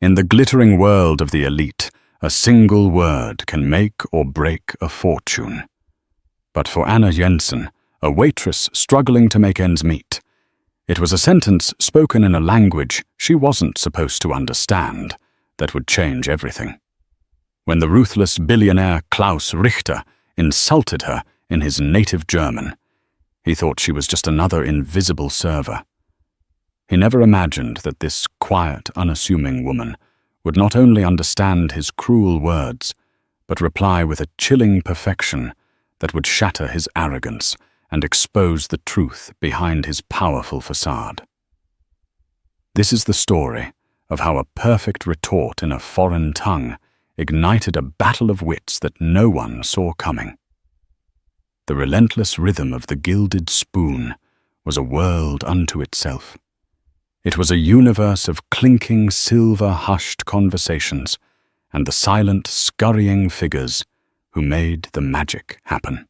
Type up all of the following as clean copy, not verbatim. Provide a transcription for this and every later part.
In the glittering world of the elite, a single word can make or break a fortune. But for Anna Jensen, a waitress struggling to make ends meet, it was a sentence spoken in a language she wasn't supposed to understand that would change everything. When the ruthless billionaire Klaus Richter insulted her in his native German, he thought she was just another invisible server. He never imagined that this quiet, unassuming woman would not only understand his cruel words, but reply with a chilling perfection that would shatter his arrogance and expose the truth behind his powerful facade. This is the story of how a perfect retort in a foreign tongue ignited a battle of wits that no one saw coming. The relentless rhythm of the gilded spoon was a world unto itself. It was a universe of clinking, silver-hushed conversations and the silent, scurrying figures who made the magic happen.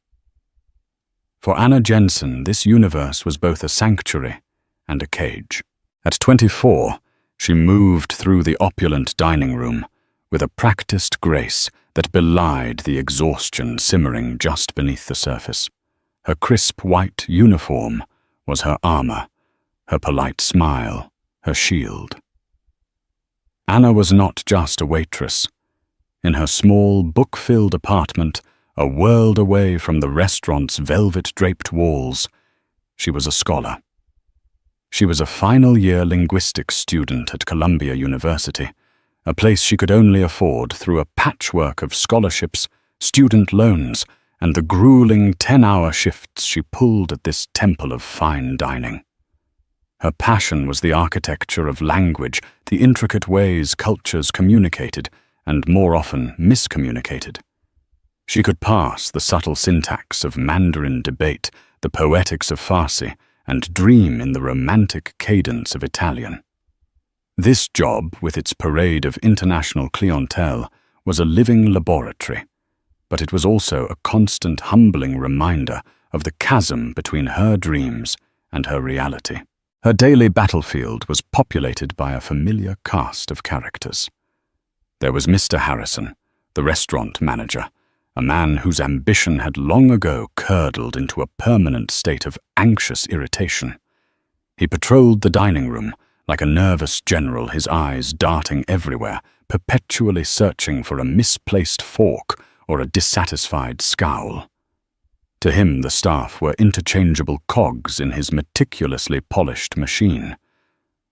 For Anna Jensen, this universe was both a sanctuary and a cage. At 24, she moved through the opulent dining room with a practiced grace that belied the exhaustion simmering just beneath the surface. Her crisp white uniform was her armor, her polite smile, her shield. Anna was not just a waitress. In her small, book-filled apartment, a world away from the restaurant's velvet-draped walls, she was a scholar. She was a final-year linguistics student at Columbia University, a place she could only afford through a patchwork of scholarships, student loans, and the grueling 10-hour shifts she pulled at this temple of fine dining. Her passion was the architecture of language, the intricate ways cultures communicated, and more often miscommunicated. She could parse the subtle syntax of Mandarin debate, the poetics of Farsi, and dream in the romantic cadence of Italian. This job, with its parade of international clientele, was a living laboratory, but it was also a constant humbling reminder of the chasm between her dreams and her reality. Her daily battlefield was populated by a familiar cast of characters. There was Mr. Harrison, the restaurant manager, a man whose ambition had long ago curdled into a permanent state of anxious irritation. He patrolled the dining room like a nervous general, his eyes darting everywhere, perpetually searching for a misplaced fork or a dissatisfied scowl. To him, the staff were interchangeable cogs in his meticulously polished machine.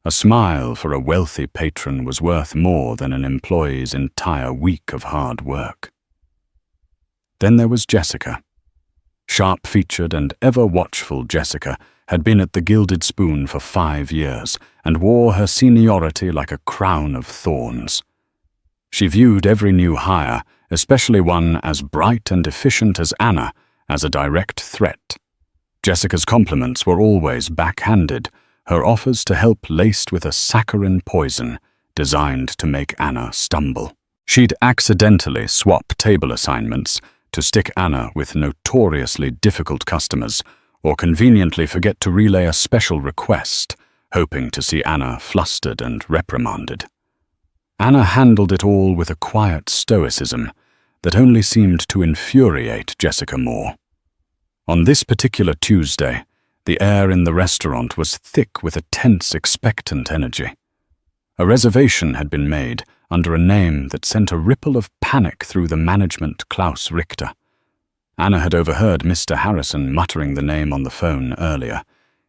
A smile for a wealthy patron was worth more than an employee's entire week of hard work. Then there was Jessica. Sharp-featured and ever-watchful Jessica had been at the Gilded Spoon for 5 years and wore her seniority like a crown of thorns. She viewed every new hire, especially one as bright and efficient as Anna, as a direct threat. Jessica's compliments were always backhanded, her offers to help laced with a saccharine poison designed to make Anna stumble. She'd accidentally swap table assignments to stick Anna with notoriously difficult customers, or conveniently forget to relay a special request, hoping to see Anna flustered and reprimanded. Anna handled it all with a quiet stoicism that only seemed to infuriate Jessica more. On this particular Tuesday, the air in the restaurant was thick with a tense, expectant energy. A reservation had been made under a name that sent a ripple of panic through the management Klaus Richter. Anna had overheard Mr. Harrison muttering the name on the phone earlier,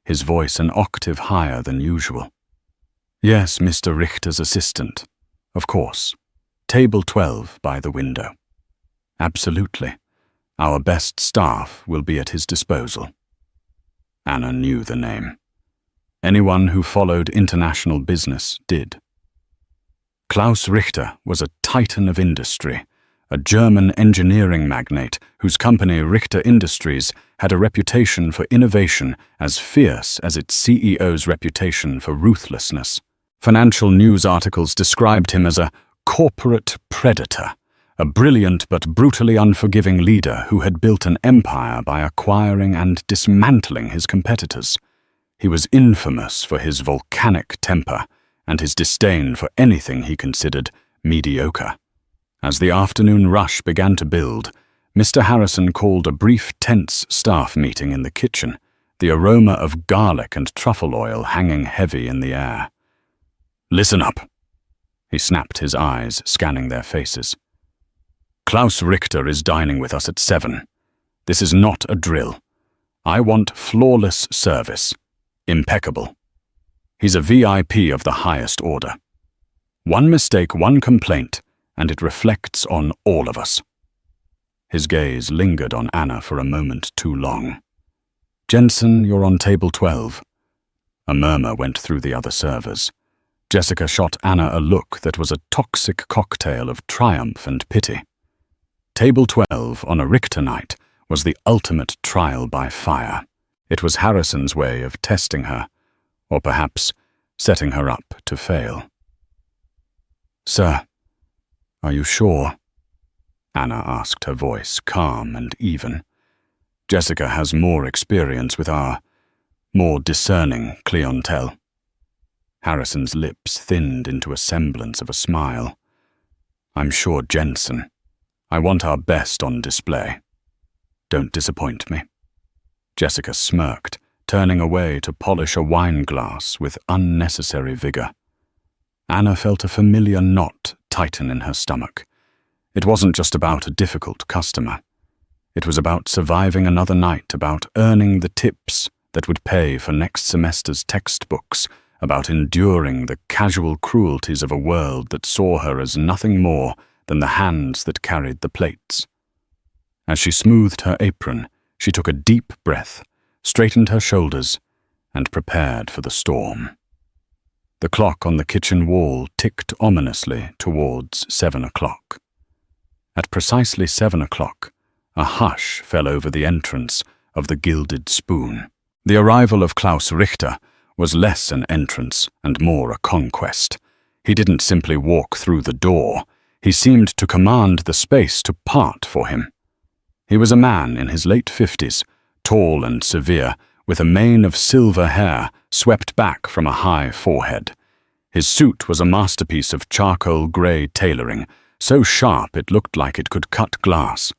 his voice an octave higher than usual. Yes, Mr. Richter's assistant. Of course. Table 12 by the window. Absolutely. Our best staff will be at his disposal. Anna knew the name. Anyone who followed international business did. Klaus Richter was a titan of industry, a German engineering magnate whose company Richter Industries had a reputation for innovation as fierce as its CEO's reputation for ruthlessness. Financial news articles described him as a corporate predator, a brilliant but brutally unforgiving leader who had built an empire by acquiring and dismantling his competitors. He was infamous for his volcanic temper and his disdain for anything he considered mediocre. As the afternoon rush began to build, Mr. Harrison called a brief tense staff meeting in the kitchen, the aroma of garlic and truffle oil hanging heavy in the air. "Listen up." He snapped his eyes, scanning their faces. "Klaus Richter is dining with us at 7. This is not a drill. I want flawless service. Impeccable. He's a VIP of the highest order. One mistake, one complaint, and it reflects on all of us." His gaze lingered on Anna for a moment too long. "Jensen, you're on table 12. A murmur went through the other servers. Jessica shot Anna a look that was a toxic cocktail of triumph and pity. Table 12 on a Richter night was the ultimate trial by fire. It was Harrison's way of testing her, or perhaps setting her up to fail. "Sir, are you sure?" Anna asked, her voice calm and even. "Jessica has more experience with our more discerning clientele." Harrison's lips thinned into a semblance of a smile. "I'm sure, Jensen. I want our best on display. Don't disappoint me." Jessica smirked, turning away to polish a wine glass with unnecessary vigor. Anna felt a familiar knot tighten in her stomach. It wasn't just about a difficult customer. It was about surviving another night, about earning the tips that would pay for next semester's textbooks, about enduring the casual cruelties of a world that saw her as nothing more than the hands that carried the plates. As she smoothed her apron, she took a deep breath, straightened her shoulders, and prepared for the storm. The clock on the kitchen wall ticked ominously towards 7 o'clock. At precisely 7 o'clock, a hush fell over the entrance of the Gilded Spoon. The arrival of Klaus Richter was less an entrance and more a conquest. He didn't simply walk through the door. He seemed to command the space to part for him. He was a man in his late 50s, tall and severe, with a mane of silver hair swept back from a high forehead. His suit was a masterpiece of charcoal grey tailoring, so sharp it looked like it could cut glass.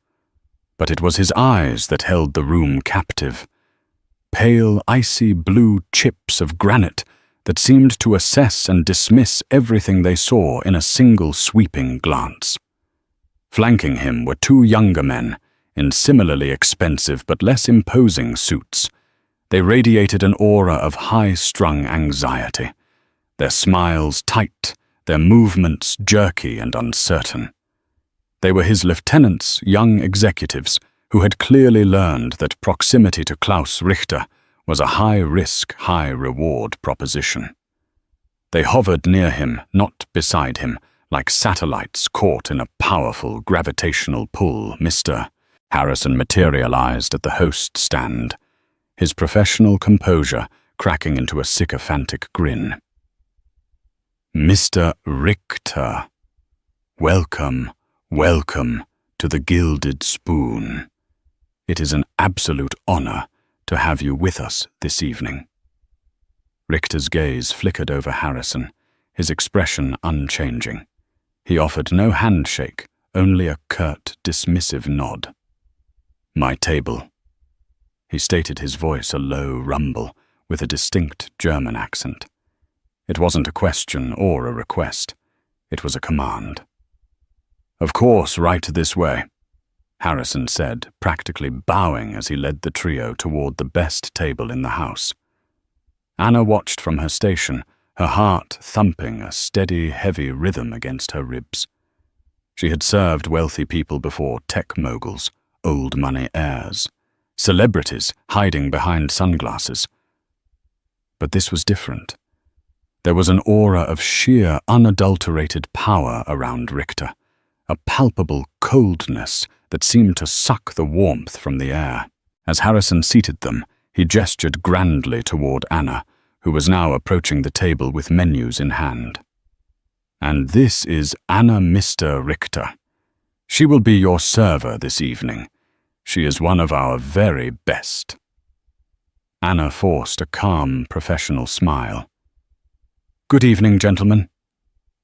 But it was his eyes that held the room captive. Pale, icy blue chips of granite that seemed to assess and dismiss everything they saw in a single sweeping glance. Flanking him were two younger men, in similarly expensive but less imposing suits. They radiated an aura of high-strung anxiety, their smiles tight, their movements jerky and uncertain. They were his lieutenants, young executives, who had clearly learned that proximity to Klaus Richter was a high-risk, high-reward proposition. They hovered near him, not beside him, like satellites caught in a powerful gravitational pull. Mr. Harrison materialized at the host stand, his professional composure cracking into a sycophantic grin. "Mr. Richter, welcome, welcome to the Gilded Spoon. It is an absolute honor to have you with us this evening." Richter's gaze flickered over Harrison, his expression unchanging. He offered no handshake, only a curt, dismissive nod. "My table." He stated his voice a low rumble with a distinct German accent. It wasn't a question or a request. It was a command. "Of course, right this way," Harrison said, practically bowing as he led the trio toward the best table in the house. Anna watched from her station, her heart thumping a steady, heavy rhythm against her ribs. She had served wealthy people before, tech moguls, old money heirs, celebrities hiding behind sunglasses. But this was different. There was an aura of sheer, unadulterated power around Richter, a palpable coldness that seemed to suck the warmth from the air. As Harrison seated them, he gestured grandly toward Anna, who was now approaching the table with menus in hand. "And this is Anna Mr. Richter. She will be your server this evening. She is one of our very best." Anna forced a calm, professional smile. Good evening, gentlemen.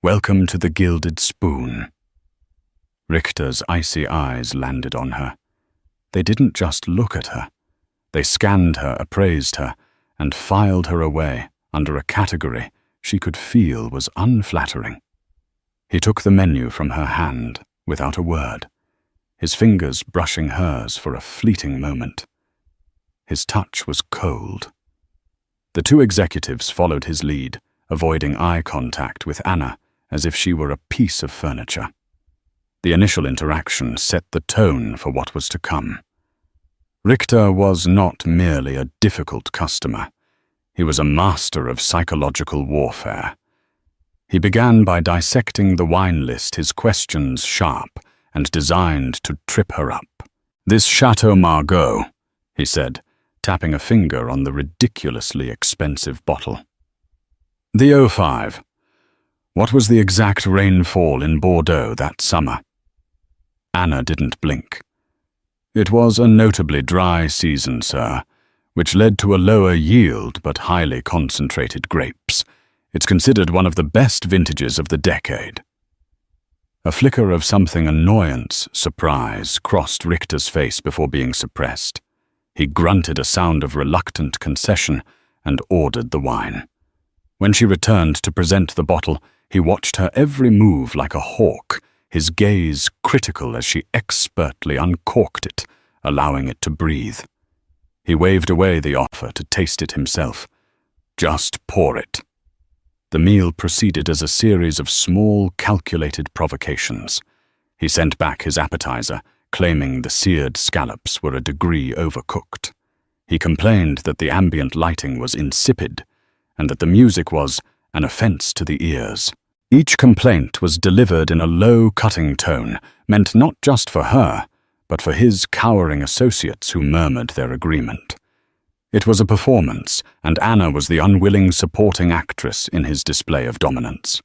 Welcome to the Gilded Spoon. Richter's icy eyes landed on her. They didn't just look at her. They scanned her, appraised her, and filed her away under a category she could feel was unflattering. He took the menu from her hand without a word, his fingers brushing hers for a fleeting moment. His touch was cold. The two executives followed his lead, avoiding eye contact with Anna as if she were a piece of furniture. The initial interaction set the tone for what was to come. Richter was not merely a difficult customer. He was a master of psychological warfare. He began by dissecting the wine list, his questions sharp and designed to trip her up. "This Chateau Margaux," he said, tapping a finger on the ridiculously expensive bottle. "The 05. What was the exact rainfall in Bordeaux that summer?" Anna didn't blink. "It was a notably dry season, sir, which led to a lower yield but highly concentrated grapes. It's considered one of the best vintages of the decade." A flicker of something annoyance, surprise, crossed Richter's face before being suppressed. He grunted a sound of reluctant concession and ordered the wine. When she returned to present the bottle, he watched her every move like a hawk, his gaze critical as she expertly uncorked it, allowing it to breathe. He waved away the offer to taste it himself. "Just pour it." The meal proceeded as a series of small, calculated provocations. He sent back his appetizer, claiming the seared scallops were a degree overcooked. He complained that the ambient lighting was insipid, and that the music was an offense to the ears. Each complaint was delivered in a low, cutting tone, meant not just for her, but for his cowering associates who murmured their agreement. It was a performance, and Anna was the unwilling supporting actress in his display of dominance.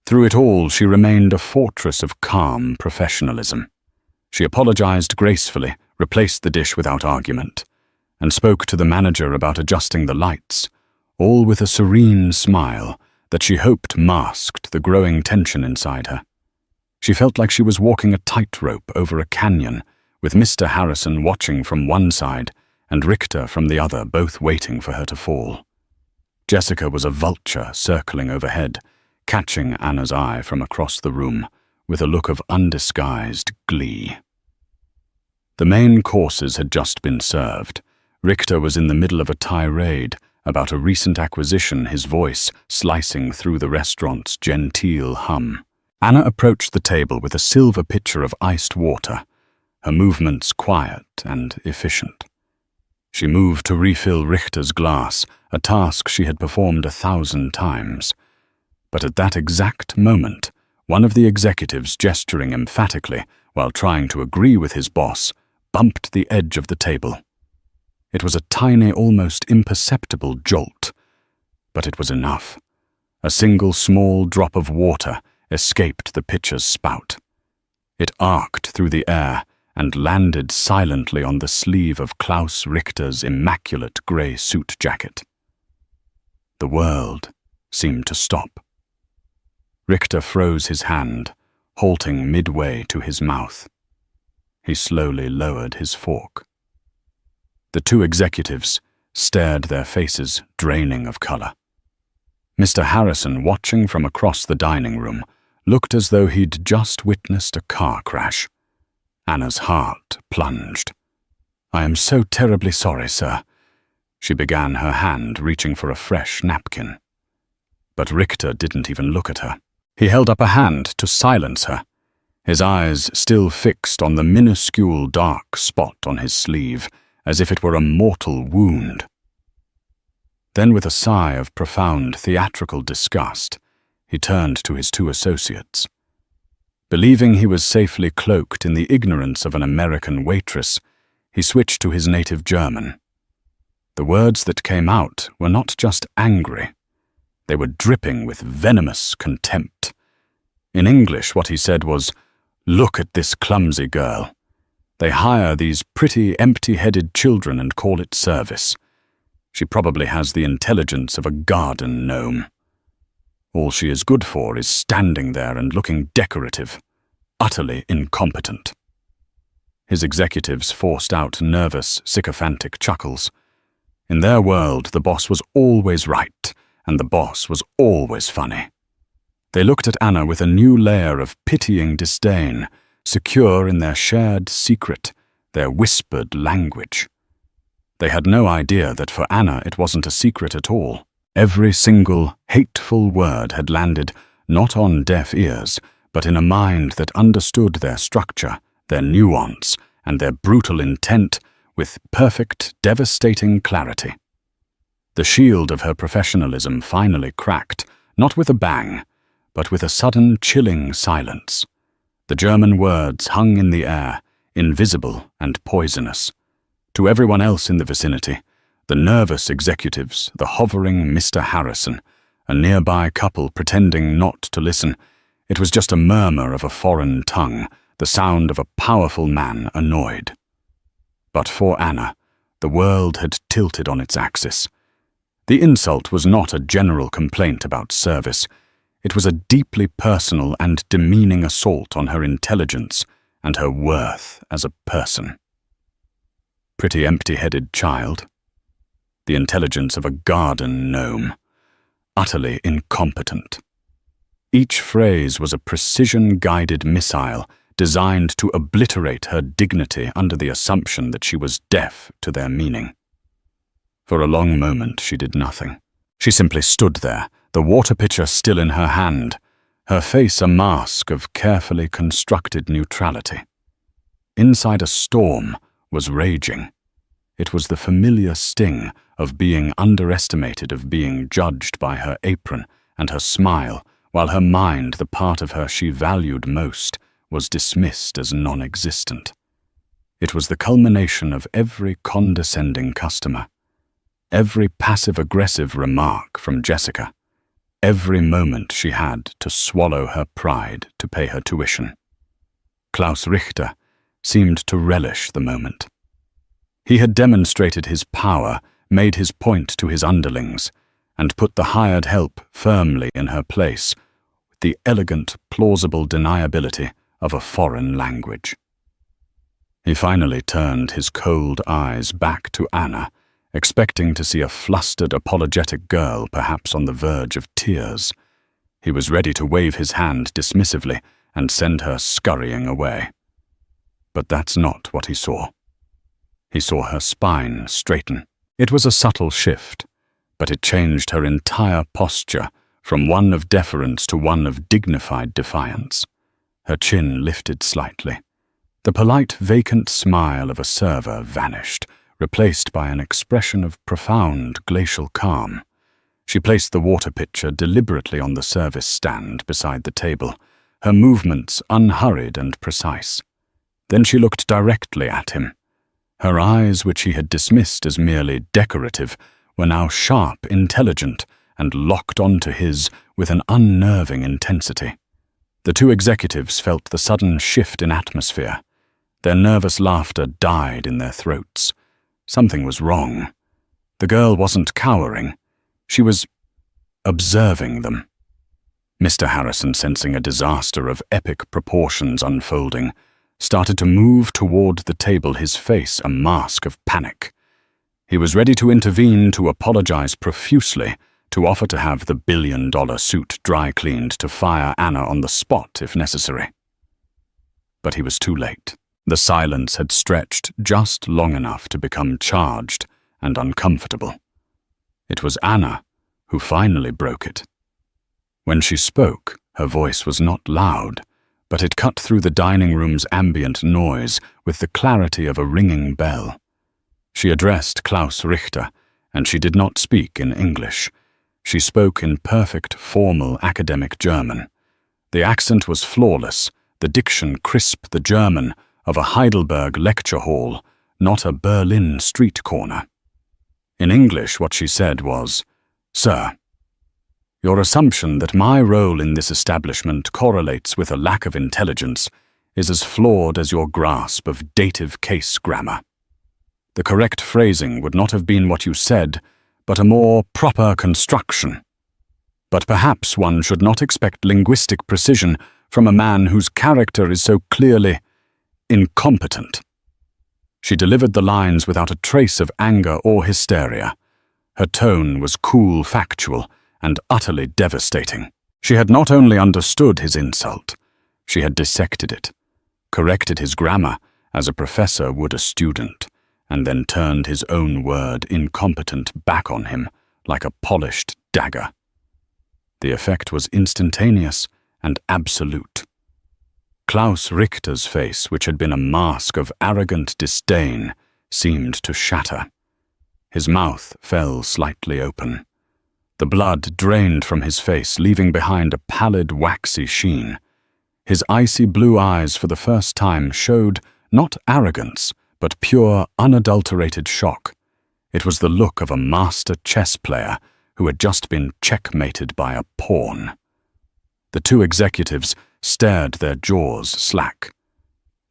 Through it all, she remained a fortress of calm professionalism. She apologized gracefully, replaced the dish without argument, and spoke to the manager about adjusting the lights, all with a serene smile that she hoped masked the growing tension inside her. She felt like she was walking a tightrope over a canyon, with Mr. Harrison watching from one side and Richter from the other, both waiting for her to fall. Jessica was a vulture circling overhead, catching Anna's eye from across the room with a look of undisguised glee. The main courses had just been served. Richter was in the middle of a tirade about a recent acquisition, his voice slicing through the restaurant's genteel hum. Anna approached the table with a silver pitcher of iced water, her movements quiet and efficient. She moved to refill Richter's glass, a task she had performed 1,000 times. But at that exact moment, one of the executives, gesturing emphatically while trying to agree with his boss, bumped the edge of the table. It was a tiny, almost imperceptible jolt, but it was enough. A single small drop of water escaped the pitcher's spout. It arced through the air and landed silently on the sleeve of Klaus Richter's immaculate grey suit jacket. The world seemed to stop. Richter froze his hand, halting midway to his mouth. He slowly lowered his fork. The two executives stared, their faces draining of color. Mr. Harrison, watching from across the dining room, looked as though he'd just witnessed a car crash. Anna's heart plunged. "I am so terribly sorry, sir." She began, her hand reaching for a fresh napkin. But Richter didn't even look at her. He held up a hand to silence her, his eyes still fixed on the minuscule dark spot on his sleeve, as if it were a mortal wound. Then, with a sigh of profound theatrical disgust, he turned to his two associates. Believing he was safely cloaked in the ignorance of an American waitress, he switched to his native German. The words that came out were not just angry. They were dripping with venomous contempt. In English, what he said was, "Look at this clumsy girl. They hire these pretty, empty-headed children and call it service. She probably has the intelligence of a garden gnome." All she is good for is standing there and looking decorative, utterly incompetent. His executives forced out nervous, sycophantic chuckles. In their world, the boss was always right, and the boss was always funny. They looked at Anna with a new layer of pitying disdain, secure in their shared secret, their whispered language. They had no idea that for Anna it wasn't a secret at all. Every single hateful word had landed not on deaf ears, but in a mind that understood their structure, their nuance, and their brutal intent with perfect, devastating clarity. The shield of her professionalism finally cracked, not with a bang, but with a sudden chilling silence. The German words hung in the air, invisible and poisonous. To everyone else in the vicinity, the nervous executives, the hovering Mr. Harrison, a nearby couple pretending not to listen, it was just a murmur of a foreign tongue, the sound of a powerful man annoyed. But for Anna, the world had tilted on its axis. The insult was not a general complaint about service. It was a deeply personal and demeaning assault on her intelligence and her worth as a person. Pretty empty-headed child. The intelligence of a garden gnome. Utterly incompetent. Each phrase was a precision-guided missile designed to obliterate her dignity under the assumption that she was deaf to their meaning. For a long moment she did nothing. She simply stood there, the water pitcher still in her hand, her face a mask of carefully constructed neutrality. Inside a storm was raging. It was the familiar sting of being underestimated, of being judged by her apron and her smile, while her mind, the part of her she valued most, was dismissed as non-existent. It was the culmination of every condescending customer, every passive-aggressive remark from Jessica, every moment she had to swallow her pride to pay her tuition. Klaus Richter seemed to relish the moment. He had demonstrated his power, made his point to his underlings, and put the hired help firmly in her place, with the elegant, plausible deniability of a foreign language. He finally turned his cold eyes back to Anna, expecting to see a flustered, apologetic girl perhaps on the verge of tears. He was ready to wave his hand dismissively and send her scurrying away. But that's not what he saw. He saw her spine straighten. It was a subtle shift, but it changed her entire posture from one of deference to one of dignified defiance. Her chin lifted slightly. The polite, vacant smile of a server vanished, replaced by an expression of profound glacial calm. She placed the water pitcher deliberately on the service stand beside the table, her movements unhurried and precise. Then she looked directly at him. Her eyes, which he had dismissed as merely decorative, were now sharp, intelligent, and locked onto his with an unnerving intensity. The two executives felt the sudden shift in atmosphere. Their nervous laughter died in their throats. Something was wrong. The girl wasn't cowering. She was observing them. Mr. Harrison, sensing a disaster of epic proportions unfolding, started to move toward the table, his face a mask of panic. He was ready to intervene, to apologize profusely, to offer to have the billion-dollar suit dry-cleaned, to fire Anna on the spot if necessary. But he was too late. The silence had stretched just long enough to become charged and uncomfortable. It was Anna who finally broke it. When she spoke, her voice was not loud, but it cut through the dining room's ambient noise with the clarity of a ringing bell. She addressed Klaus Richter, and she did not speak in English. She spoke in perfect, formal academic German. The accent was flawless, the diction crisp, the German of a Heidelberg lecture hall, not a Berlin street corner. In English, what she said was, "Sir, your assumption that my role in this establishment correlates with a lack of intelligence is as flawed as your grasp of dative case grammar. The correct phrasing would not have been what you said, but a more proper construction. But perhaps one should not expect linguistic precision from a man whose character is so clearly incompetent. She delivered the lines without a trace of anger or hysteria. Her tone was cool, factual, and utterly devastating. She had not only understood his insult, she had dissected it, corrected his grammar as a professor would a student, and then turned his own word incompetent back on him like a polished dagger. The effect was instantaneous and absolute. Klaus Richter's face, which had been a mask of arrogant disdain, seemed to shatter. His mouth fell slightly open. The blood drained from his face, leaving behind a pallid, waxy sheen. His icy blue eyes for the first time showed not arrogance, but pure, unadulterated shock. It was the look of a master chess player who had just been checkmated by a pawn. The two executives stared, their jaws slack.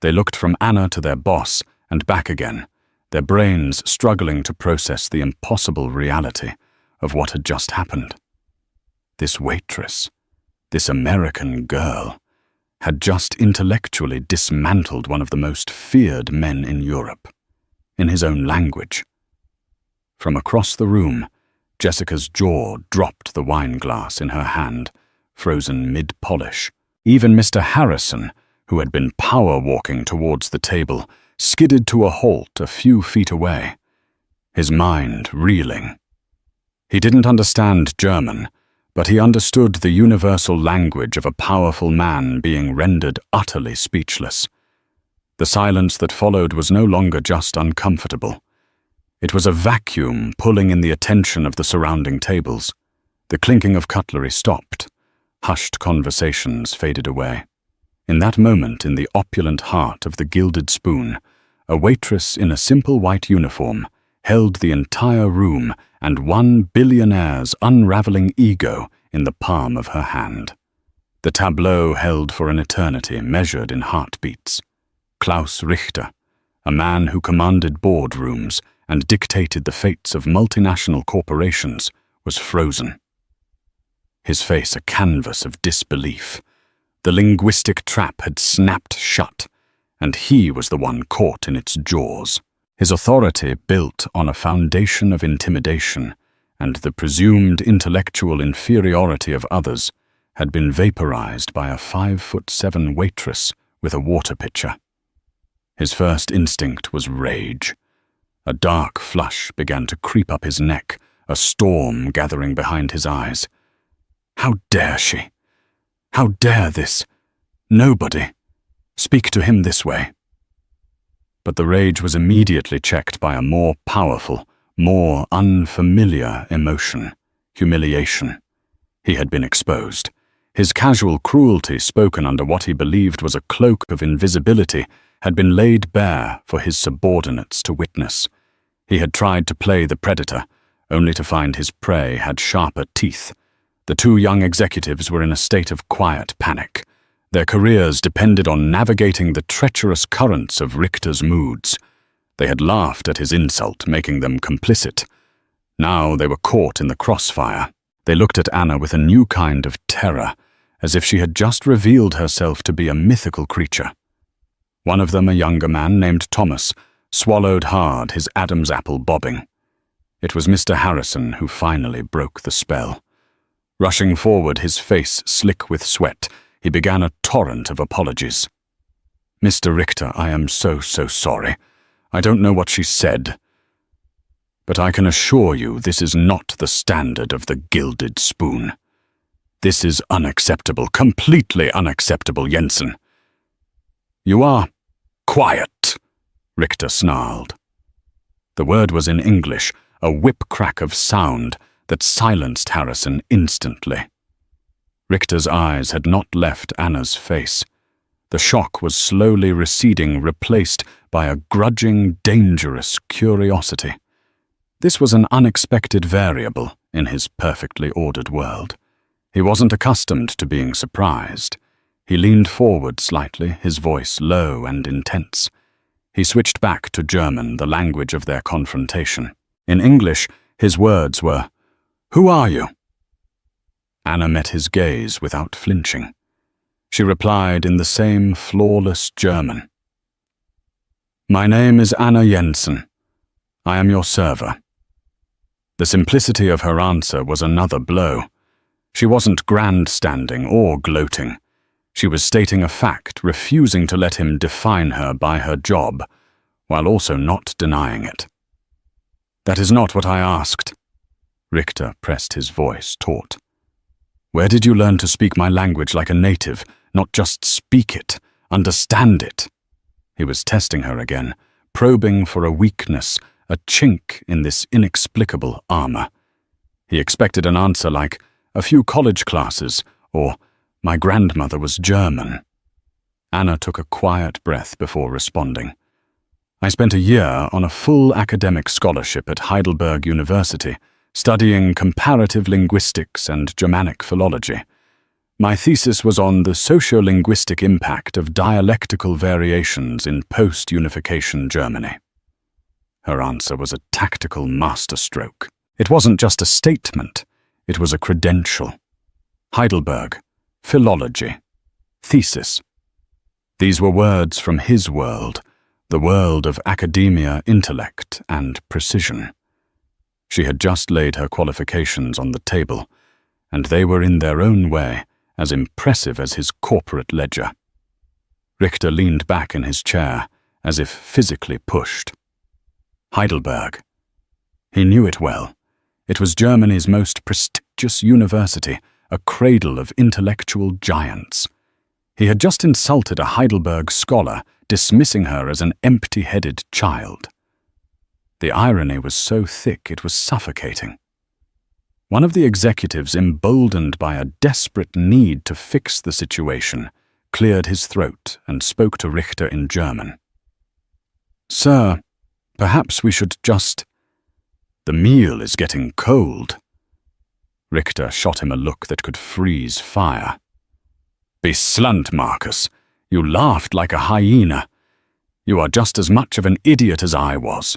They looked from Anna to their boss and back again, their brains struggling to process the impossible reality of what had just happened. This waitress, this American girl, had just intellectually dismantled one of the most feared men in Europe, in his own language. From across the room, Jessica's jaw dropped the wine glass in her hand, frozen mid-polish. Even Mr. Harrison, who had been power-walking towards the table, skidded to a halt a few feet away, his mind reeling. He didn't understand German, but he understood the universal language of a powerful man being rendered utterly speechless. The silence that followed was no longer just uncomfortable. It was a vacuum pulling in the attention of the surrounding tables. The clinking of cutlery stopped. Hushed conversations faded away. In that moment, in the opulent heart of the Gilded Spoon, a waitress in a simple white uniform held the entire room and one billionaire's unraveling ego in the palm of her hand. The tableau held for an eternity measured in heartbeats. Klaus Richter, a man who commanded boardrooms and dictated the fates of multinational corporations, was frozen. His face a canvas of disbelief. The linguistic trap had snapped shut, and he was the one caught in its jaws. His authority built on a foundation of intimidation, and the presumed intellectual inferiority of others had been vaporized by a 5'7" waitress with a water pitcher. His first instinct was rage. A dark flush began to creep up his neck, a storm gathering behind his eyes. How dare she? How dare this? Nobody speak to him this way. But the rage was immediately checked by a more powerful, more unfamiliar emotion: humiliation. He had been exposed. His casual cruelty, spoken under what he believed was a cloak of invisibility, had been laid bare for his subordinates to witness. He had tried to play the predator, only to find his prey had sharper teeth. The two young executives were in a state of quiet panic. Their careers depended on navigating the treacherous currents of Richter's moods. They had laughed at his insult, making them complicit. Now they were caught in the crossfire. They looked at Anna with a new kind of terror, as if she had just revealed herself to be a mythical creature. One of them, a younger man named Thomas, swallowed hard, his Adam's apple bobbing. It was Mr. Harrison who finally broke the spell. Rushing forward, his face slick with sweat, he began a torrent of apologies. "Mr. Richter, I am so sorry. I don't know what she said. But I can assure you this is not the standard of the Gilded Spoon. This is unacceptable, completely unacceptable, Jensen." "You are quiet," Richter snarled. The word was in English, a whip-crack of sound that silenced Harrison instantly. Richter's eyes had not left Anna's face. The shock was slowly receding, replaced by a grudging, dangerous curiosity. This was an unexpected variable in his perfectly ordered world. He wasn't accustomed to being surprised. He leaned forward slightly, his voice low and intense. He switched back to German, the language of their confrontation. In English, his words were, "Who are you?" Anna met his gaze without flinching. She replied in the same flawless German. "My name is Anna Jensen. I am your server." The simplicity of her answer was another blow. She wasn't grandstanding or gloating. She was stating a fact, refusing to let him define her by her job, while also not denying it. "That is not what I asked." Richter pressed his voice taut. "Where did you learn to speak my language like a native, not just speak it, understand it?" He was testing her again, probing for a weakness, a chink in this inexplicable armor. He expected an answer like, "A few college classes," or "My grandmother was German." Anna took a quiet breath before responding. "I spent a year on a full academic scholarship at Heidelberg University, studying comparative linguistics and Germanic philology. My thesis was on the sociolinguistic impact of dialectical variations in post-unification Germany." Her answer was a tactical masterstroke. It wasn't just a statement, it was a credential. Heidelberg, philology, thesis. These were words from his world, the world of academia, intellect, and precision. She had just laid her qualifications on the table, and they were in their own way as impressive as his corporate ledger. Richter leaned back in his chair, as if physically pushed. Heidelberg. He knew it well. It was Germany's most prestigious university, a cradle of intellectual giants. He had just insulted a Heidelberg scholar, dismissing her as an empty-headed child. The irony was so thick it was suffocating. One of the executives, emboldened by a desperate need to fix the situation, cleared his throat and spoke to Richter in German. "Sir, perhaps we should just... The meal is getting cold." Richter shot him a look that could freeze fire. "Beslant, Marcus. You laughed like a hyena. You are just as much of an idiot as I was."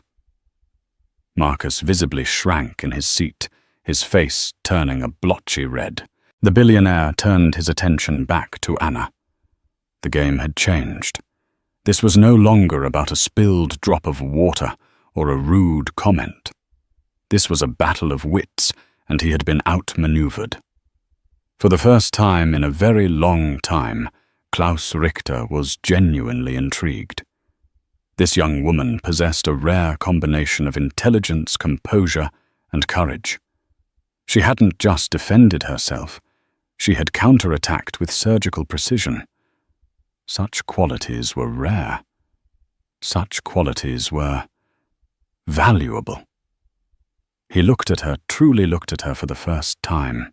Marcus visibly shrank in his seat, his face turning a blotchy red. The billionaire turned his attention back to Anna. The game had changed. This was no longer about a spilled drop of water or a rude comment. This was a battle of wits, and he had been outmaneuvered. For the first time in a very long time, Klaus Richter was genuinely intrigued. This young woman possessed a rare combination of intelligence, composure, and courage. She hadn't just defended herself, she had counterattacked with surgical precision. Such qualities were rare. Such qualities were valuable. He looked at her, truly looked at her for the first time.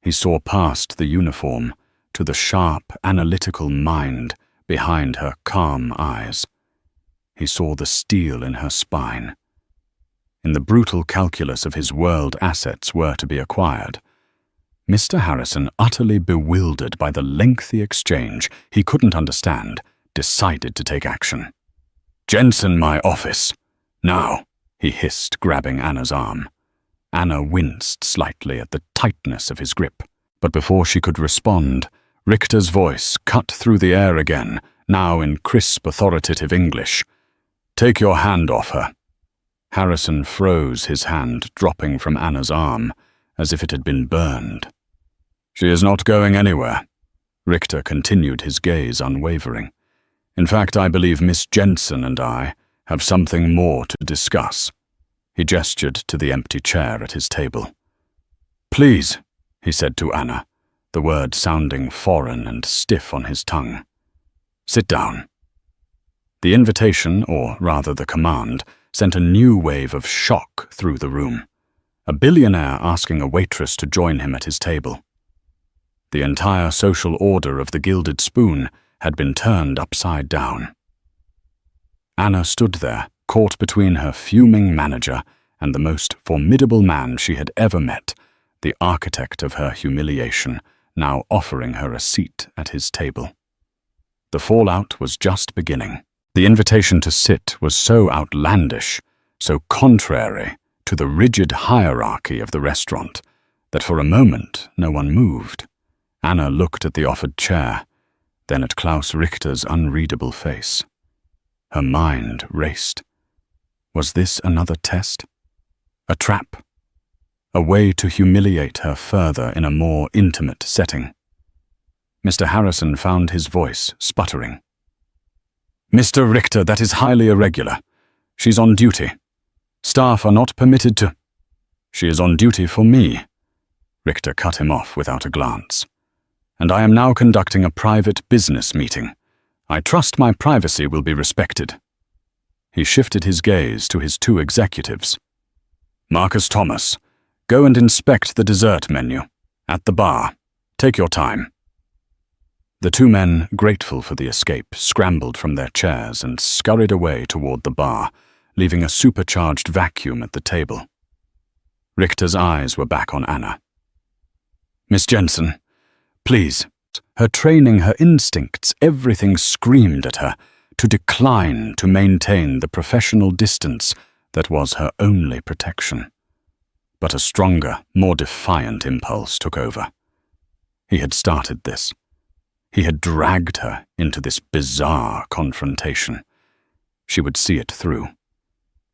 He saw past the uniform to the sharp, analytical mind behind her calm eyes. He saw the steel in her spine. In the brutal calculus of his world assets were to be acquired, Mr. Harrison, utterly bewildered by the lengthy exchange he couldn't understand, decided to take action. "Jensen, my office. Now," he hissed, grabbing Anna's arm. Anna winced slightly at the tightness of his grip, but before she could respond, Richter's voice cut through the air again, now in crisp, authoritative English. "Take your hand off her." Harrison froze, his hand dropping from Anna's arm, as if it had been burned. "She is not going anywhere." Richter continued, his gaze unwavering. "In fact, I believe Miss Jensen and I have something more to discuss." He gestured to the empty chair at his table. "Please," he said to Anna, the word sounding foreign and stiff on his tongue. "Sit down." The invitation, or rather the command, sent a new wave of shock through the room. A billionaire asking a waitress to join him at his table. The entire social order of the Gilded Spoon had been turned upside down. Anna stood there, caught between her fuming manager and the most formidable man she had ever met, the architect of her humiliation, now offering her a seat at his table. The fallout was just beginning. The invitation to sit was so outlandish, so contrary to the rigid hierarchy of the restaurant, that for a moment no one moved. Anna looked at the offered chair, then at Klaus Richter's unreadable face. Her mind raced. Was this another test? A trap? A way to humiliate her further in a more intimate setting? Mr. Harrison found his voice sputtering. "Mr. Richter, that is highly irregular. She's on duty. Staff are not permitted to—" "She is on duty for me," Richter cut him off without a glance. "And I am now conducting a private business meeting. I trust my privacy will be respected." He shifted his gaze to his two executives. "Marcus Thomas, go and inspect the dessert menu. At the bar. Take your time." The two men, grateful for the escape, scrambled from their chairs and scurried away toward the bar, leaving a supercharged vacuum at the table. Richter's eyes were back on Anna. "Miss Jensen, please." Her training, her instincts, everything screamed at her to decline to maintain the professional distance that was her only protection. But a stronger, more defiant impulse took over. He had started this. He had dragged her into this bizarre confrontation. She would see it through.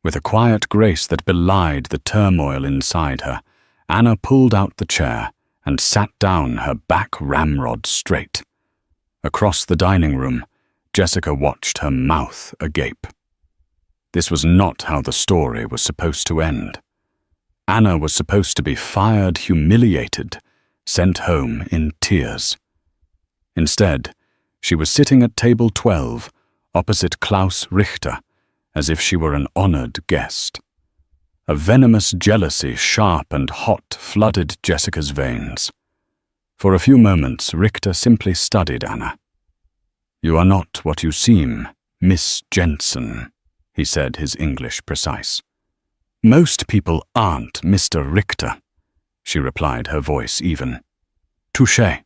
With a quiet grace that belied the turmoil inside her, Anna pulled out the chair and sat down, her back ramrod straight. Across the dining room, Jessica watched, her mouth agape. This was not how the story was supposed to end. Anna was supposed to be fired, humiliated, sent home in tears. Instead, she was sitting at table 12, opposite Klaus Richter, as if she were an honored guest. A venomous jealousy, sharp and hot, flooded Jessica's veins. For a few moments, Richter simply studied Anna. "You are not what you seem, Miss Jensen," he said, his English precise. "Most people aren't Mr. Richter," she replied, her voice even. "Touché,"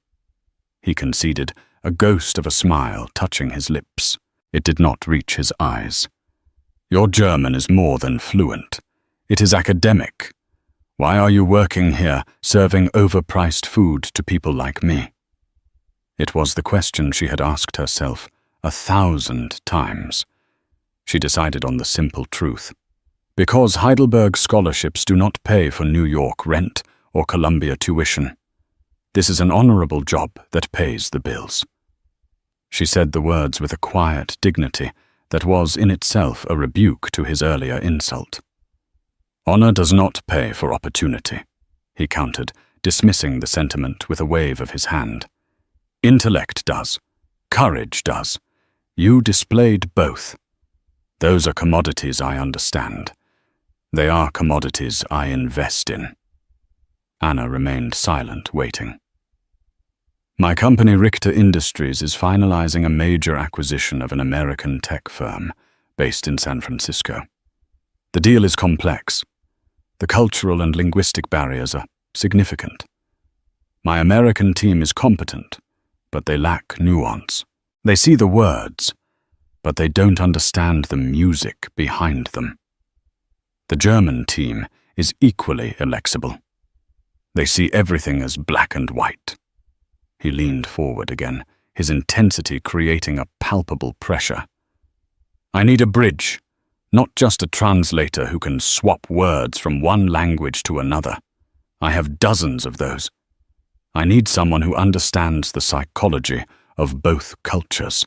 he conceded, a ghost of a smile touching his lips. It did not reach his eyes. "Your German is more than fluent. It is academic. Why are you working here, serving overpriced food to people like me?" It was the question she had asked herself 1,000 times. She decided on the simple truth. Because Heidelberg scholarships do not pay for New York rent or Columbia tuition. This is an honorable job that pays the bills. She said the words with a quiet dignity that was in itself a rebuke to his earlier insult. "Honor does not pay for opportunity," he countered, dismissing the sentiment with a wave of his hand. "Intellect does. Courage does. You displayed both. Those are commodities I understand. They are commodities I invest in." Anna remained silent, waiting. "My company, Richter Industries, is finalizing a major acquisition of an American tech firm based in San Francisco. The deal is complex. The cultural and linguistic barriers are significant. My American team is competent, but they lack nuance. They see the words, but they don't understand the music behind them. The German team is equally illexible. They see everything as black and white." He leaned forward again, his intensity creating a palpable pressure. "I need a bridge, not just a translator who can swap words from one language to another. I have dozens of those. I need someone who understands the psychology of both cultures,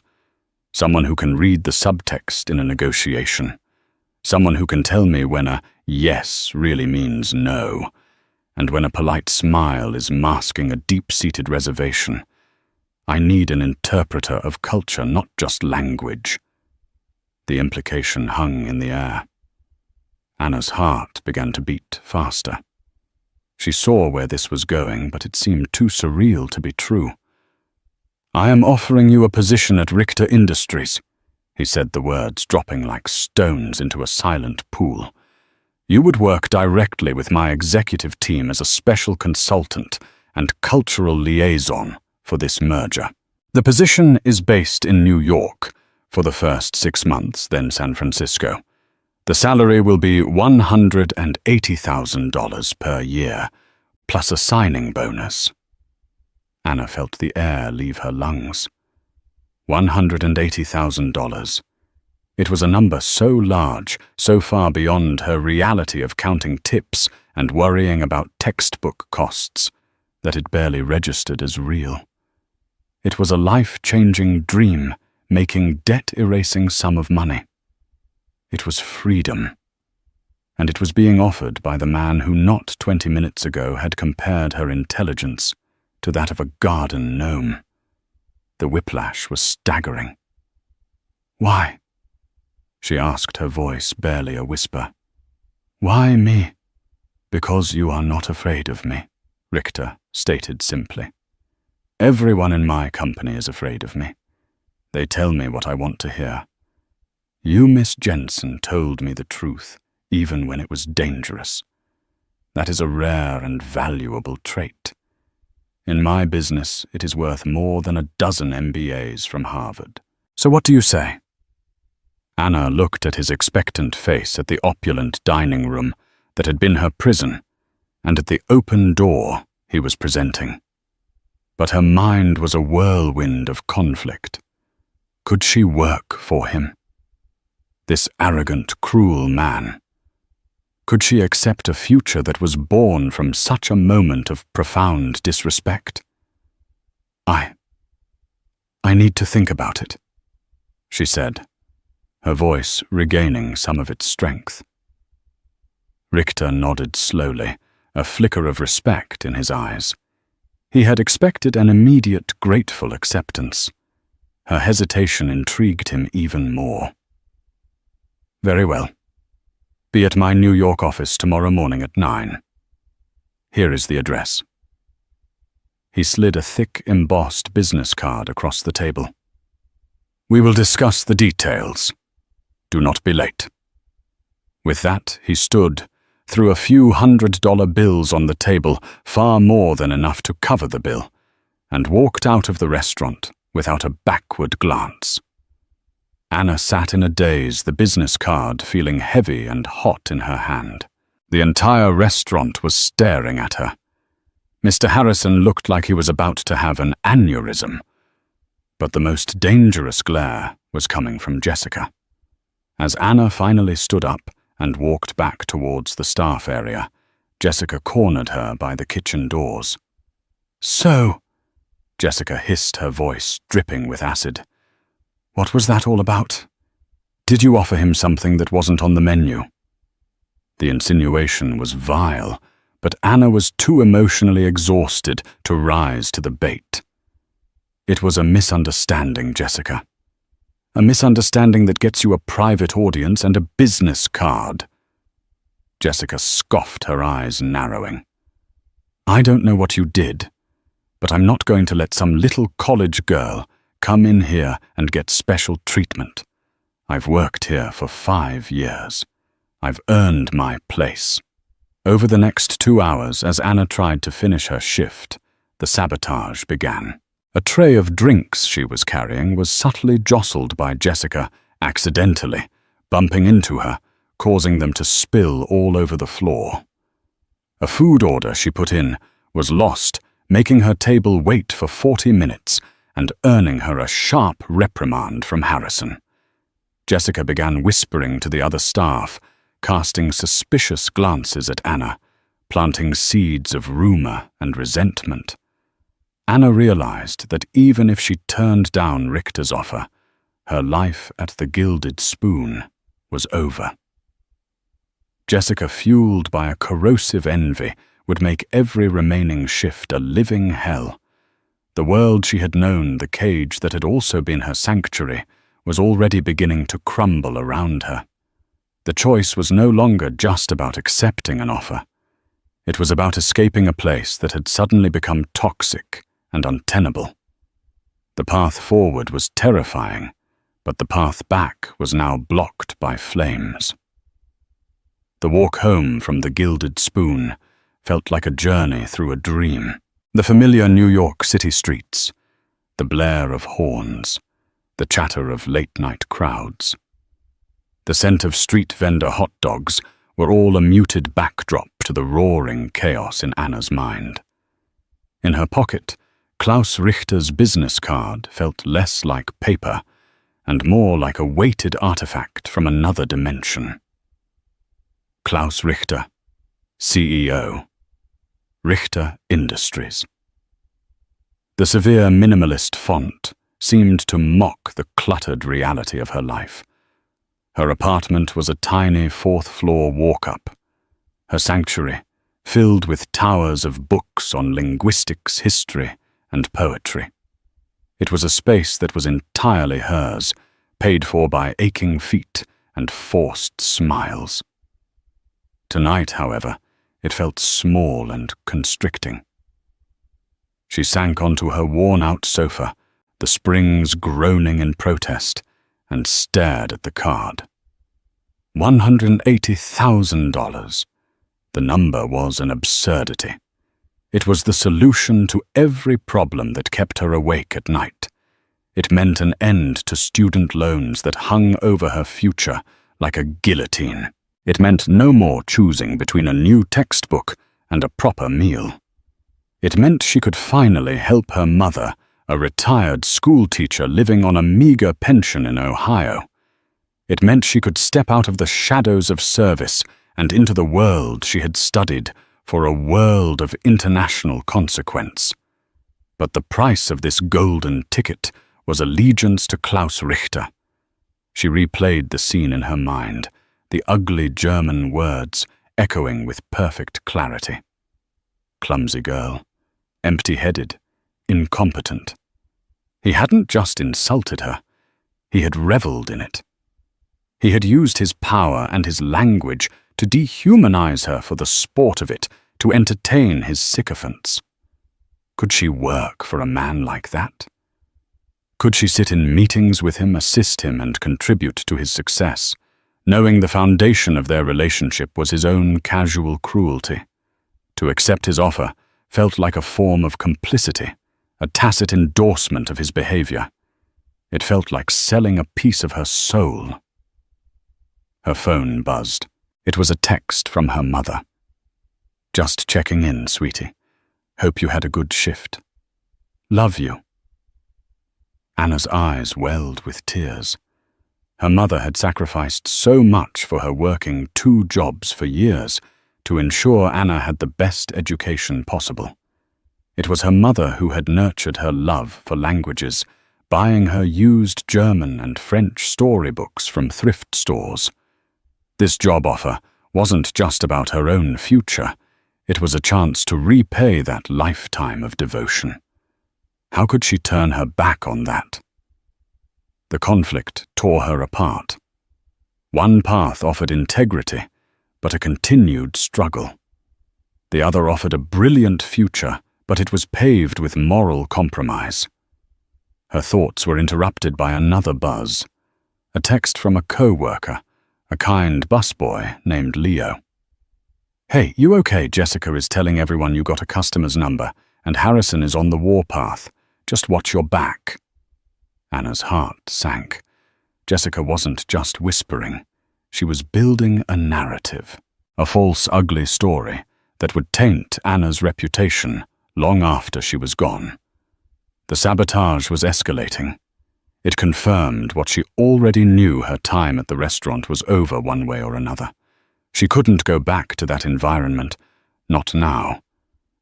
someone who can read the subtext in a negotiation, someone who can tell me when a yes really means no, and when a polite smile is masking a deep-seated reservation. I need an interpreter of culture, not just language." The implication hung in the air. Anna's heart began to beat faster. She saw where this was going, but it seemed too surreal to be true. "I am offering you a position at Richter Industries," he said, the words dropping like stones into a silent pool. "You would work directly with my executive team as a special consultant and cultural liaison for this merger. The position is based in New York for the first 6 months, then San Francisco. The salary will be $180,000 per year, plus a signing bonus. Anna felt the air leave her lungs. $180,000. It was a number so large, so far beyond her reality of counting tips and worrying about textbook costs, that it barely registered as real. It was a life-changing dream, making debt-erasing sum of money. It was freedom. And it was being offered by the man who not 20 minutes ago had compared her intelligence to that of a garden gnome. The whiplash was staggering. "Why?" she asked, her voice barely a whisper. "Why me?" "Because you are not afraid of me," Richter stated simply. "Everyone in my company is afraid of me. They tell me what I want to hear. You, Miss Jensen, told me the truth, even when it was dangerous. That is a rare and valuable trait. In my business, it is worth more than a dozen MBAs from Harvard. So what do you say?" Anna looked at his expectant face at the opulent dining room that had been her prison, and at the open door he was presenting. But her mind was a whirlwind of conflict. Could she work for him? This arrogant, cruel man. Could she accept a future that was born from such a moment of profound disrespect? I need to think about it," she said, her voice regaining some of its strength. Richter nodded slowly, a flicker of respect in his eyes. He had expected an immediate, grateful acceptance. Her hesitation intrigued him even more. "Very well. Be at my New York office tomorrow morning at 9. Here is the address." He slid a thick, embossed business card across the table. "We will discuss the details. Do not be late." With that, he stood, threw a few $100 bills on the table, far more than enough to cover the bill, and walked out of the restaurant without a backward glance. Anna sat in a daze, the business card feeling heavy and hot in her hand. The entire restaurant was staring at her. Mr. Harrison looked like he was about to have an aneurysm. But the most dangerous glare was coming from Jessica. As Anna finally stood up and walked back towards the staff area, Jessica cornered her by the kitchen doors. "So," Jessica hissed, her voice dripping with acid, "what was that all about? Did you offer him something that wasn't on the menu?" The insinuation was vile, but Anna was too emotionally exhausted to rise to the bait. "It was a misunderstanding, Jessica. A misunderstanding that gets you a private audience and a business card." Jessica scoffed, her eyes narrowing. "I don't know what you did, but I'm not going to let some little college girl come in here and get special treatment. I've worked here for 5 years. I've earned my place." Over the next 2 hours, as Anna tried to finish her shift, the sabotage began. A tray of drinks she was carrying was subtly jostled by Jessica, accidentally, bumping into her, causing them to spill all over the floor. A food order she put in was lost, making her table wait for 40 minutes and earning her a sharp reprimand from Harrison. Jessica began whispering to the other staff, casting suspicious glances at Anna, planting seeds of rumor and resentment. Anna realized that even if she turned down Richter's offer, her life at the Gilded Spoon was over. Jessica, fueled by a corrosive envy, would make every remaining shift a living hell. The world she had known, the cage that had also been her sanctuary, was already beginning to crumble around her. The choice was no longer just about accepting an offer. It was about escaping a place that had suddenly become toxic and untenable. The path forward was terrifying, but the path back was now blocked by flames. The walk home from the Gilded Spoon felt like a journey through a dream. The familiar New York City streets, the blare of horns, the chatter of late-night crowds. The scent of street vendor hot dogs were all a muted backdrop to the roaring chaos in Anna's mind. In her pocket, Klaus Richter's business card felt less like paper and more like a weighted artifact from another dimension. Klaus Richter, CEO, Richter Industries. The severe minimalist font seemed to mock the cluttered reality of her life. Her apartment was a tiny fourth-floor walk-up. Her sanctuary, filled with towers of books on linguistics, history, and poetry. It was a space that was entirely hers, paid for by aching feet and forced smiles. Tonight, however, it felt small and constricting. She sank onto her worn-out sofa, the springs groaning in protest, and stared at the card. $180,000. The number was an absurdity. It was the solution to every problem that kept her awake at night. It meant an end to student loans that hung over her future like a guillotine. It meant no more choosing between a new textbook and a proper meal. It meant she could finally help her mother, a retired schoolteacher living on a meager pension in Ohio. It meant she could step out of the shadows of service and into the world she had studied for a world of international consequence. But the price of this golden ticket was allegiance to Klaus Richter. She replayed the scene in her mind, the ugly German words echoing with perfect clarity. Clumsy girl, empty-headed, incompetent. He hadn't just insulted her, he had reveled in it. He had used his power and his language to dehumanize her for the sport of it, to entertain his sycophants. Could she work for a man like that? Could she sit in meetings with him, assist him, and contribute to his success, knowing the foundation of their relationship was his own casual cruelty? To accept his offer felt like a form of complicity, a tacit endorsement of his behavior. It felt like selling a piece of her soul. Her phone buzzed. It was a text from her mother. "Just checking in, sweetie. Hope you had a good shift. Love you." Anna's eyes welled with tears. Her mother had sacrificed so much for her working 2 jobs for years to ensure Anna had the best education possible. It was her mother who had nurtured her love for languages, buying her used German and French storybooks from thrift stores. This job offer wasn't just about her own future. It was a chance to repay that lifetime of devotion. How could she turn her back on that? The conflict tore her apart. One path offered integrity, but a continued struggle. The other offered a brilliant future, but it was paved with moral compromise. Her thoughts were interrupted by another buzz. A text from a co-worker, a kind busboy named Leo. "Hey, you okay? Jessica is telling everyone you got a customer's number, and Harrison is on the warpath. Just watch your back." Anna's heart sank. Jessica wasn't just whispering. She was building a narrative, a false, ugly story that would taint Anna's reputation long after she was gone. The sabotage was escalating. It confirmed what she already knew: her time at the restaurant was over one way or another. She couldn't go back to that environment, not now.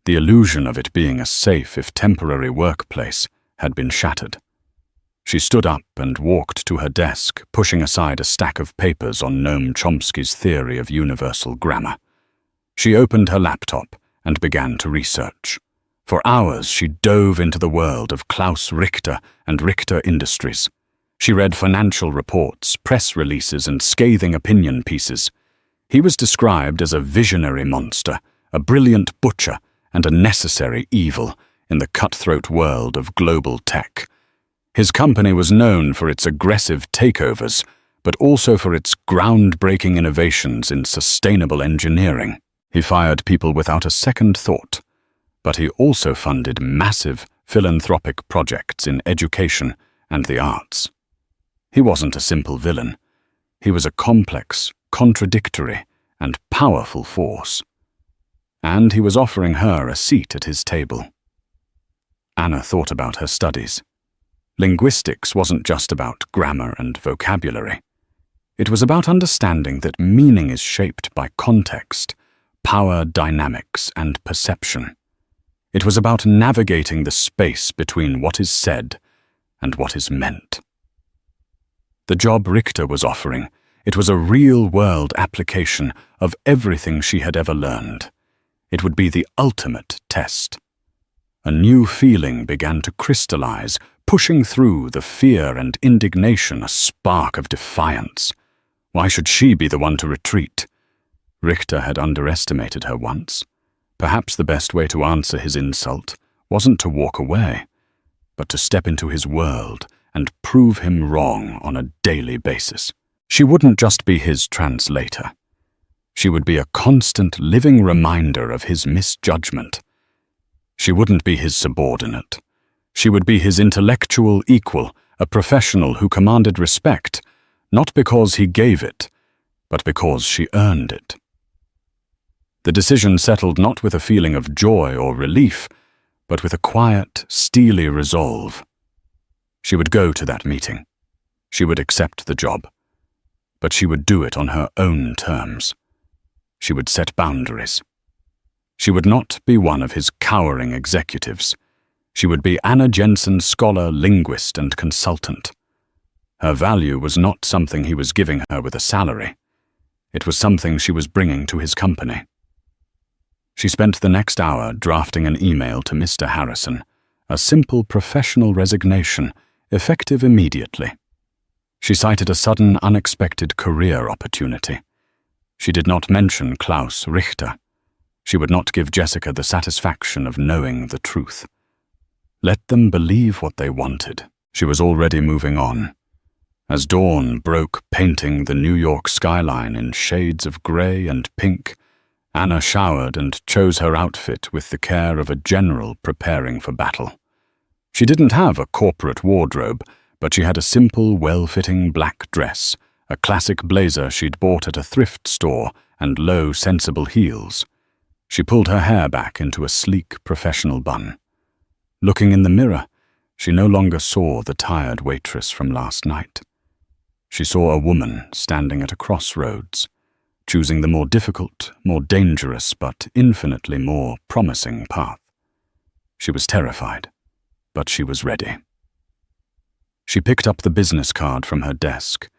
The illusion of it being a safe, if temporary, workplace had been shattered. She stood up and walked to her desk, pushing aside a stack of papers on Noam Chomsky's theory of universal grammar. She opened her laptop and began to research. For hours she dove into the world of Klaus Richter and Richter Industries. She read financial reports, press releases, and scathing opinion pieces. He was described as a visionary monster, a brilliant butcher, and a necessary evil in the cutthroat world of global tech. His company was known for its aggressive takeovers, but also for its groundbreaking innovations in sustainable engineering. He fired people without a second thought, but he also funded massive philanthropic projects in education and the arts. He wasn't a simple villain. He was a complex, contradictory, and powerful force. and he was offering her a seat at his table. Anna thought about her studies. Linguistics wasn't just about grammar and vocabulary. It was about understanding that meaning is shaped by context, power dynamics, and perception. It was about navigating the space between what is said and what is meant. The job Richter was offering, it was a real-world application of everything she had ever learned. It would be the ultimate test. A new feeling began to crystallize, pushing through the fear and indignation, a spark of defiance. Why should she be the one to retreat? Richter had underestimated her once. Perhaps the best way to answer his insult wasn't to walk away, but to step into his world and prove him wrong on a daily basis. She wouldn't just be his translator. She would be a constant living reminder of his misjudgment. She wouldn't be his subordinate. She would be his intellectual equal, a professional who commanded respect, not because he gave it, but because she earned it. The decision settled not with a feeling of joy or relief, but with a quiet, steely resolve. She would go to that meeting. She would accept the job. But she would do it on her own terms. She would set boundaries. She would not be one of his cowering executives. She would be Anna Jensen, scholar, linguist, and consultant. Her value was not something he was giving her with a salary. It was something she was bringing to his company. She spent the next hour drafting an email to Mr. Harrison, a simple professional resignation, effective immediately. She cited a sudden, unexpected career opportunity. She did not mention Klaus Richter. She would not give Jessica the satisfaction of knowing the truth. Let them believe what they wanted. She was already moving on. As dawn broke, painting the New York skyline in shades of gray and pink, Anna showered and chose her outfit with the care of a general preparing for battle. She didn't have a corporate wardrobe, but she had a simple, well-fitting black dress, a classic blazer she'd bought at a thrift store, and low, sensible heels. She pulled her hair back into a sleek, professional bun. Looking in the mirror, she no longer saw the tired waitress from last night. She saw a woman standing at a crossroads, choosing the more difficult, more dangerous, but infinitely more promising path. She was terrified, but she was ready. She picked up the business card from her desk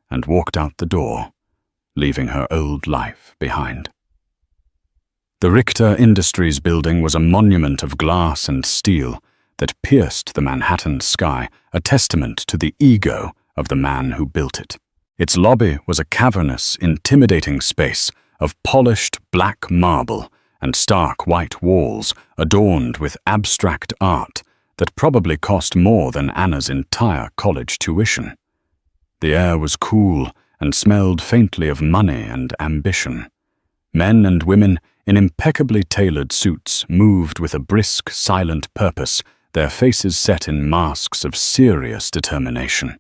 and walked out the door, leaving her old life behind. The Richter Industries building was a monument of glass and steel that pierced the Manhattan sky, a testament to the ego of the man who built it. Its lobby was a cavernous, intimidating space of polished black marble and stark white walls adorned with abstract art that probably cost more than Anna's entire college tuition. The air was cool and smelled faintly of money and ambition. Men and women in impeccably tailored suits moved with a brisk, silent purpose, their faces set in masks of serious determination.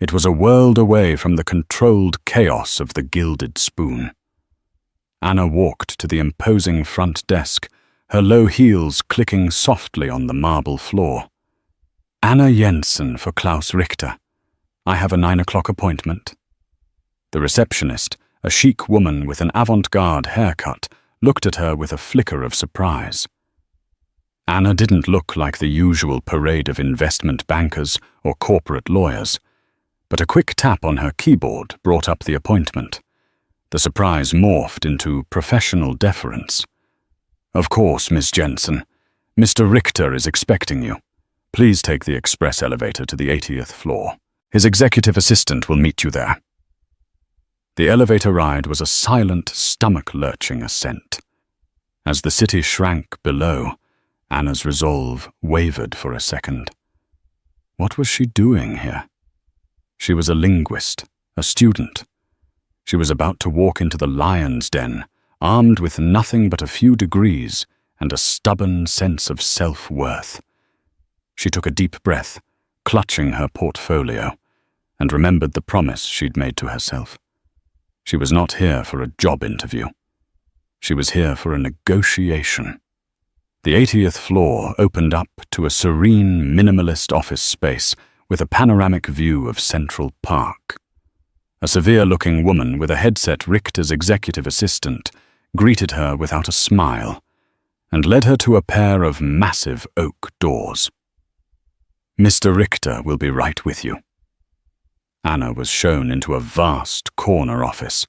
It was a world away from the controlled chaos of the Gilded Spoon. Anna walked to the imposing front desk, her low heels clicking softly on the marble floor. "Anna Jensen for Klaus Richter. I have a 9 o'clock appointment." The receptionist, a chic woman with an avant-garde haircut, looked at her with a flicker of surprise. Anna didn't look like the usual parade of investment bankers or corporate lawyers, but a quick tap on her keyboard brought up the appointment. The surprise morphed into professional deference. "Of course, Miss Jensen. Mr. Richter is expecting you. Please take the express elevator to the 80th floor. His executive assistant will meet you there." The elevator ride was a silent, stomach-lurching ascent. As the city shrank below, Anna's resolve wavered for a second. What was she doing here? She was a linguist, a student. She was about to walk into the lion's den, armed with nothing but a few degrees and a stubborn sense of self-worth. She took a deep breath, clutching her portfolio, and remembered the promise she'd made to herself. She was not here for a job interview. She was here for a negotiation. The 80th floor opened up to a serene, minimalist office space with a panoramic view of Central Park. A severe-looking woman with a headset, Richter's executive assistant, greeted her without a smile and led her to a pair of massive oak doors. "Mr. Richter will be right with you." Anna was shown into a vast corner office.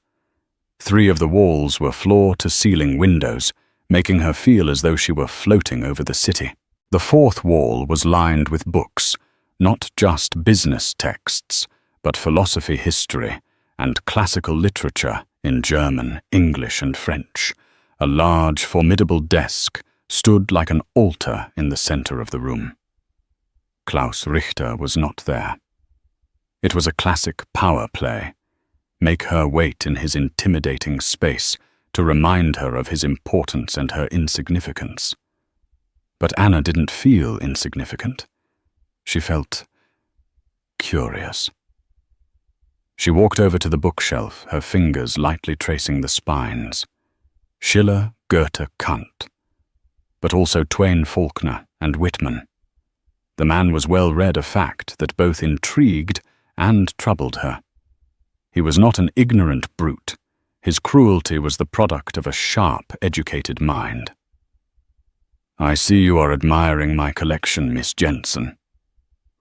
3 of the walls were floor-to-ceiling windows, making her feel as though she were floating over the city. The 4th wall was lined with books, not just business texts, but philosophy, history, and classical literature in German, English, and French. A large, formidable desk stood like an altar in the center of the room. Klaus Richter was not there. It was a classic power play. Make her wait in his intimidating space to remind her of his importance and her insignificance. But Anna didn't feel insignificant. She felt curious. She walked over to the bookshelf, her fingers lightly tracing the spines. Schiller, Goethe, Kant, but also Twain, Faulkner, and Whitman. The man was well read, a fact that both intrigued and troubled her. He was not an ignorant brute. His cruelty was the product of a sharp, educated mind. "I see you are admiring my collection, Miss Jensen."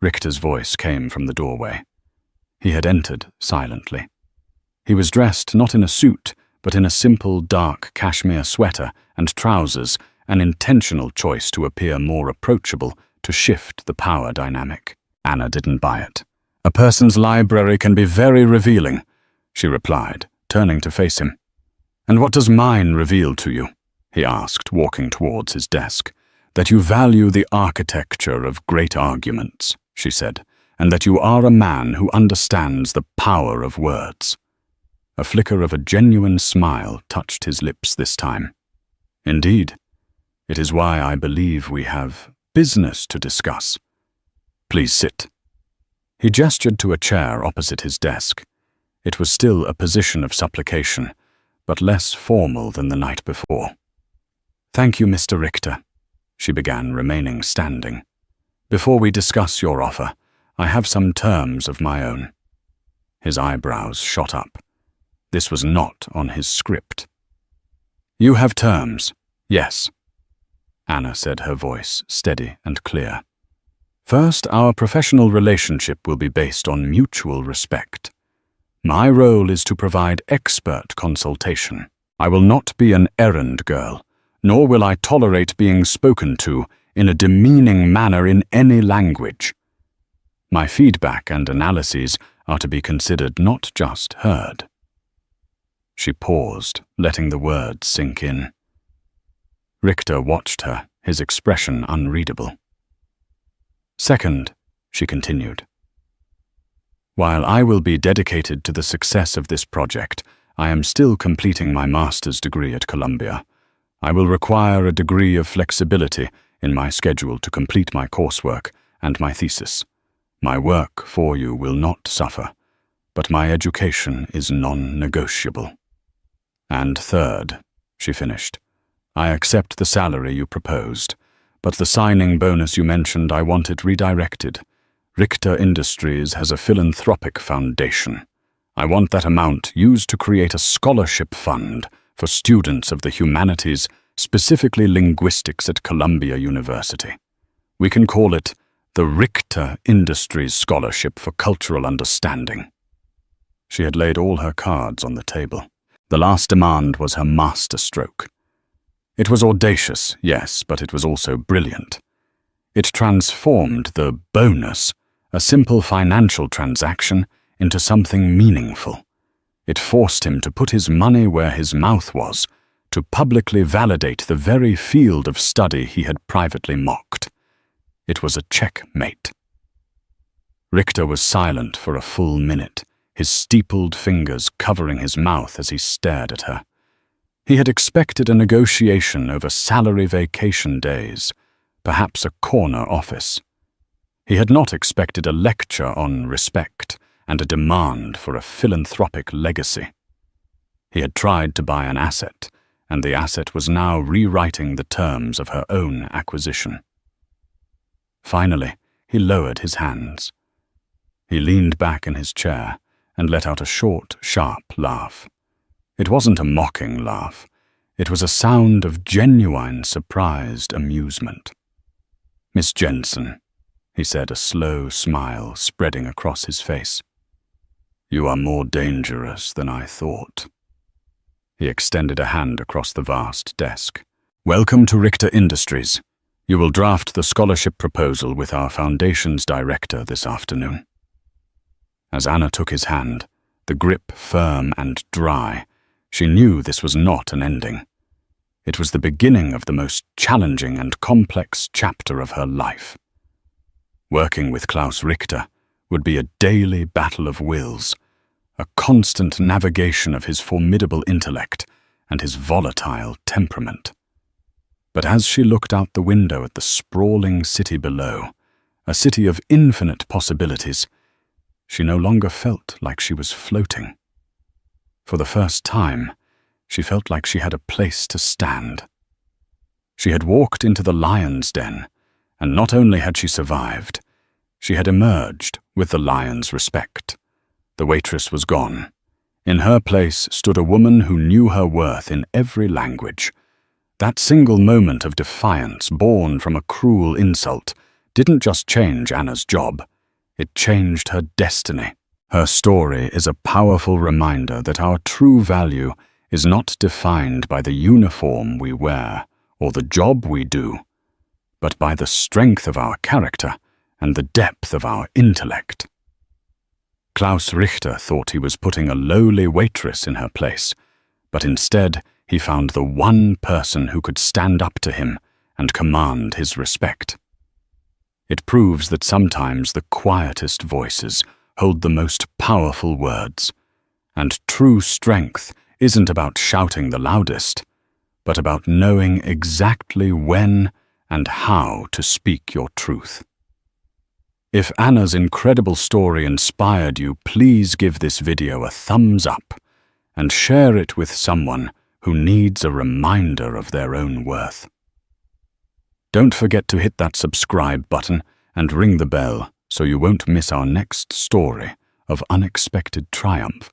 Richter's voice came from the doorway. He had entered silently. He was dressed not in a suit, but in a simple, dark cashmere sweater and trousers, an intentional choice to appear more approachable, to shift the power dynamic. Anna didn't buy it. "A person's library can be very revealing," she replied, turning to face him. "And what does mine reveal to you?" he asked, walking towards his desk. "That you value the architecture of great arguments," she said, "and that you are a man who understands the power of words." A flicker of a genuine smile touched his lips this time. "Indeed, it is why I believe we have business to discuss. Please sit." He gestured to a chair opposite his desk. It was still a position of supplication, but less formal than the night before. "Thank you, Mr. Richter," she began, remaining standing. "Before we discuss your offer, I have some terms of my own." His eyebrows shot up. This was not on his script. "You have terms, yes," Anna said, her voice steady and clear. "First, our professional relationship will be based on mutual respect. My role is to provide expert consultation. I will not be an errand girl, nor will I tolerate being spoken to in a demeaning manner in any language. My feedback and analyses are to be considered, not just heard." She paused, letting the words sink in. Richter watched her, his expression unreadable. "Second," she continued, "while I will be dedicated to the success of this project, I am still completing my master's degree at Columbia. I will require a degree of flexibility in my schedule to complete my coursework and my thesis. My work for you will not suffer, but my education is non-negotiable. And third," she finished, "I accept the salary you proposed, but the signing bonus you mentioned, I want it redirected. Richter Industries has a philanthropic foundation. I want that amount used to create a scholarship fund for students of the humanities, specifically linguistics at Columbia University. We can call it the Richter Industries Scholarship for Cultural Understanding." She had laid all her cards on the table. The last demand was her masterstroke. It was audacious, yes, but it was also brilliant. It transformed the bonus, a simple financial transaction, into something meaningful. It forced him to put his money where his mouth was, to publicly validate the very field of study he had privately mocked. It was a checkmate. Richter was silent for a full minute, his steepled fingers covering his mouth as he stared at her. He had expected a negotiation over salary vacation days, perhaps a corner office. He had not expected a lecture on respect and a demand for a philanthropic legacy. He had tried to buy an asset, and the asset was now rewriting the terms of her own acquisition. Finally, he lowered his hands. He leaned back in his chair and let out a short, sharp laugh. It wasn't a mocking laugh. It was a sound of genuine, surprised amusement. "Miss Jensen," he said, a slow smile spreading across his face. "You are more dangerous than I thought." He extended a hand across the vast desk. "Welcome to Richter Industries. You will draft the scholarship proposal with our foundation's director this afternoon." As Anna took his hand, the grip firm and dry, she knew this was not an ending. It was the beginning of the most challenging and complex chapter of her life. Working with Klaus Richter would be a daily battle of wills, a constant navigation of his formidable intellect and his volatile temperament. But as she looked out the window at the sprawling city below, a city of infinite possibilities, she no longer felt like she was floating. For the first time, she felt like she had a place to stand. She had walked into the lion's den, and not only had she survived, she had emerged with the lion's respect. The waitress was gone. In her place stood a woman who knew her worth in every language. That single moment of defiance born from a cruel insult didn't just change Anna's job. It changed her destiny. Her story is a powerful reminder that our true value is not defined by the uniform we wear or the job we do, but by the strength of our character and the depth of our intellect. Klaus Richter thought he was putting a lowly waitress in her place, but instead he found the one person who could stand up to him and command his respect. It proves that sometimes the quietest voices hold the most powerful words, and true strength isn't about shouting the loudest, but about knowing exactly when and how to speak your truth. If Anna's incredible story inspired you, please give this video a thumbs up and share it with someone who needs a reminder of their own worth. Don't forget to hit that subscribe button and ring the bell so you won't miss our next story of unexpected triumph